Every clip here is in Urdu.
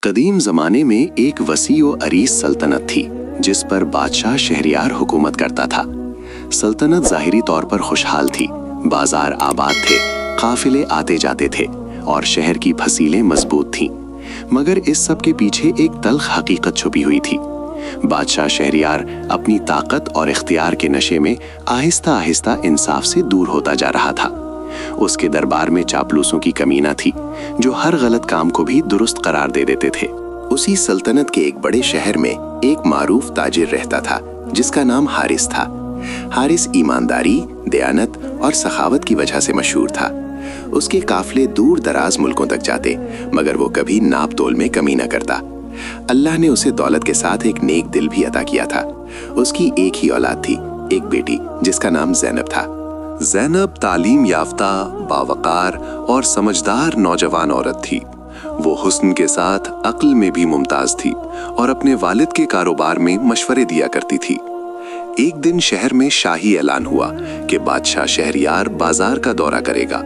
قدیم زمانے میں ایک وسیع و عریض سلطنت تھی جس پر بادشاہ شہریار حکومت کرتا تھا۔ سلطنت ظاہری طور پر خوشحال تھی، بازار آباد تھے، قافلے آتے جاتے تھے اور شہر کی پھسیلیں مضبوط تھیں، مگر اس سب کے پیچھے ایک تلخ حقیقت چھپی ہوئی تھی۔ بادشاہ شہریار اپنی طاقت اور اختیار کے نشے میں آہستہ آہستہ انصاف سے دور ہوتا جا رہا تھا۔ اس کے دربار میں چاپلوسوں کی کمی نہ تھی جو ہر غلط کام کو بھی درست قرار دے دیتے تھے۔ اسی سلطنت کے ایک بڑے شہر میں ایک معروف تاجر رہتا تھا جس کا نام حارث تھا۔ حارث ایمانداری، دیانت اور سخاوت کی وجہ سے مشہور تھا۔ اس کے قافلے دور دراز ملکوں تک جاتے، مگر وہ کبھی ناپ تول میں کمی نہ کرتا۔ اللہ نے اسے دولت کے ساتھ ایک نیک دل بھی عطا کیا تھا۔ اس کی ایک ہی اولاد تھی، ایک بیٹی جس کا نام زینب تھا۔ زینب تعلیم یافتہ، باوقار اور سمجھدار نوجوان عورت تھی۔ وہ حسن کے ساتھ عقل میں بھی ممتاز تھی اور اپنے والد کے کاروبار میں مشورے دیا کرتی تھی۔ ایک دن شہر میں شاہی اعلان ہوا کہ بادشاہ شہریار بازار کا دورہ کرے گا۔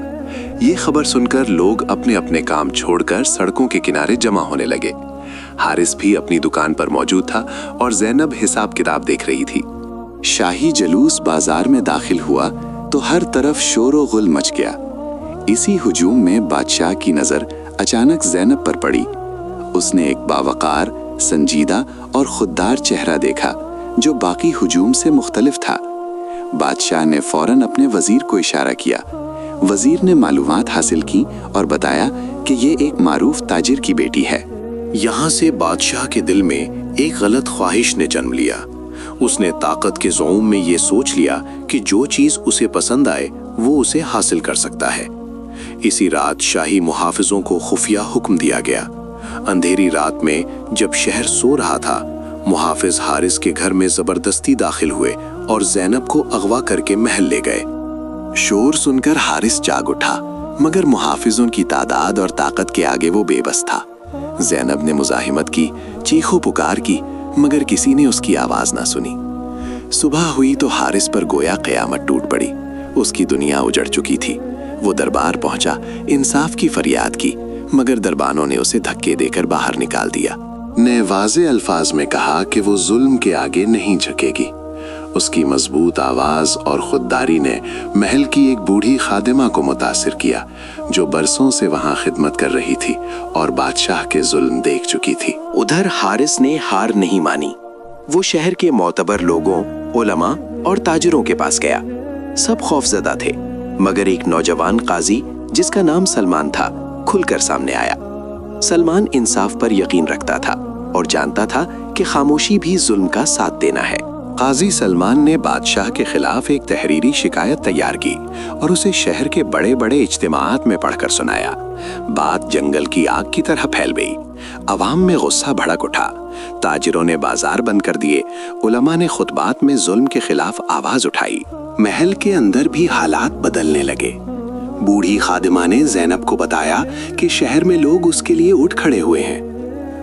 یہ خبر سن کر لوگ اپنے اپنے کام چھوڑ کر سڑکوں کے کنارے جمع ہونے لگے۔ حارث بھی اپنی دکان پر موجود تھا اور زینب حساب کتاب دیکھ رہی تھی۔ شاہی جلوس بازار میں داخل ہوا تو ہر طرف شور و غل مچ گیا۔ اسی ہجوم میں بادشاہ کی نظر اچانک زینب پر پڑی۔ اس نے ایک باوقار، سنجیدہ اور خوددار چہرہ دیکھا جو باقی ہجوم سے مختلف تھا۔ بادشاہ نے فوراً اپنے وزیر کو اشارہ کیا۔ وزیر نے معلومات حاصل کی اور بتایا کہ یہ ایک معروف تاجر کی بیٹی ہے۔ یہاں سے بادشاہ کے دل میں ایک غلط خواہش نے جنم لیا۔ اس نے طاقت کے زعم میں یہ سوچ لیا کہ جو چیز اسے پسند آئے وہ اسے حاصل کر سکتا ہے۔ اسی رات شاہی محافظوں کو خفیہ حکم دیا گیا۔ اندھیری رات میں جب شہر سو رہا تھا، محافظ حارث کے گھر میں زبردستی داخل ہوئے اور زینب کو اغوا کر کے محل لے گئے۔ شور سن کر حارث جاگ اٹھا، مگر محافظوں کی تعداد اور طاقت کے آگے وہ بے بس تھا۔ زینب نے مزاحمت کی، چیخو پکار کی، مگر کسی نے اس کی آواز نہ سنی۔ صبح ہوئی تو حارث پر گویا قیامت ٹوٹ پڑی۔ اس کی دنیا اجڑ چکی تھی۔ وہ دربار پہنچا، انصاف کی فریاد کی، مگر دربانوں نے اسے دھکے دے کر باہر نکال دیا۔ نے واضح الفاظ میں کہا کہ وہ ظلم کے آگے نہیں جھکے گی۔ اس کی مضبوط آواز اور خودداری نے محل کی ایک بوڑھی خادمہ کو متاثر کیا جو برسوں سے وہاں خدمت کر رہی تھی اور بادشاہ کے ظلم دیکھ چکی تھی۔ ادھر حارث نے ہار نہیں مانی۔ وہ شہر کے معتبر لوگوں، علماء اور تاجروں کے پاس گیا۔ سب خوفزدہ تھے، مگر ایک نوجوان قاضی جس کا نام سلمان تھا کھل کر سامنے آیا۔ سلمان انصاف پر یقین رکھتا تھا اور جانتا تھا کہ خاموشی بھی ظلم کا ساتھ دینا ہے۔ قاضی سلمان نے بادشاہ کے خلاف ایک تحریری شکایت تیار کی اور اسے شہر کے بڑے بڑے اجتماعات میں پڑھ کر سنایا۔ بات جنگل کی آگ کی طرح پھیل گئی۔ عوام میں غصہ بھڑک اٹھا۔ تاجروں نے بازار بند کر دیے، علماء نے خطبات میں ظلم کے خلاف آواز اٹھائی۔ محل کے اندر بھی حالات بدلنے لگے۔ بوڑھی خادمہ نے زینب کو بتایا کہ شہر میں لوگ اس کے لیے اٹھ کھڑے ہوئے ہیں۔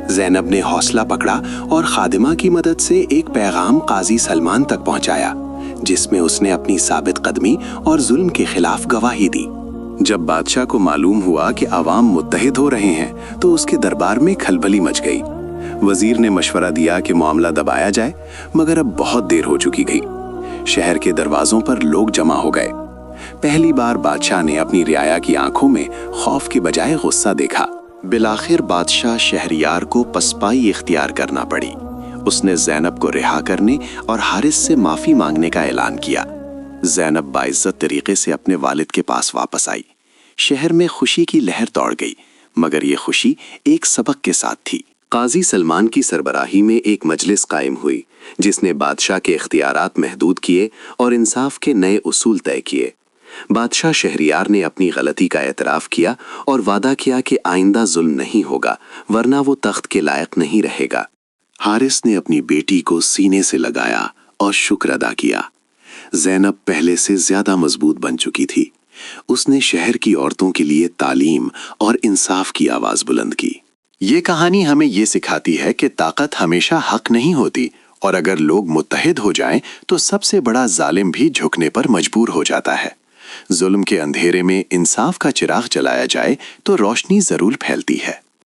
زینب نے حوصلہ پکڑا اور خادمہ کی مدد سے ایک پیغام قاضی سلمان تک پہنچایا جس میں اس نے اپنی ثابت قدمی اور ظلم کے خلاف گواہی دی۔ جب بادشاہ کو معلوم ہوا کہ عوام متحد ہو رہے ہیں تو اس کے دربار میں کھلبلی مچ گئی۔ وزیر نے مشورہ دیا کہ معاملہ دبایا جائے، مگر اب بہت دیر ہو چکی گئی۔ شہر کے دروازوں پر لوگ جمع ہو گئے۔ پہلی بار بادشاہ نے اپنی رعایا کی آنکھوں میں خوف کی بجائے غصہ دیکھا۔ بالآخر بادشاہ شہریار کو پسپائی اختیار کرنا پڑی۔ اس نے زینب کو رہا کرنے اور حارث سے معافی مانگنے کا اعلان کیا۔ زینب باعزت طریقے سے اپنے والد کے پاس واپس آئی۔ شہر میں خوشی کی لہر دوڑ گئی، مگر یہ خوشی ایک سبق کے ساتھ تھی۔ قاضی سلمان کی سربراہی میں ایک مجلس قائم ہوئی جس نے بادشاہ کے اختیارات محدود کیے اور انصاف کے نئے اصول طے کیے۔ بادشاہ شہریار نے اپنی غلطی کا اعتراف کیا اور وعدہ کیا کہ آئندہ ظلم نہیں ہوگا، ورنہ وہ تخت کے لائق نہیں رہے گا۔ حارث نے اپنی بیٹی کو سینے سے لگایا اور شکر ادا کیا۔ زینب پہلے سے زیادہ مضبوط بن چکی تھی۔ اس نے شہر کی عورتوں کے لیے تعلیم اور انصاف کی آواز بلند کی۔ یہ کہانی ہمیں یہ سکھاتی ہے کہ طاقت ہمیشہ حق نہیں ہوتی، اور اگر لوگ متحد ہو جائیں تو سب سے بڑا ظالم بھی جھکنے پر مجبور ہو جاتا ہے۔ ظلم کے اندھیرے میں انصاف کا چراغ جلایا جائے تو روشنی ضرور پھیلتی ہے۔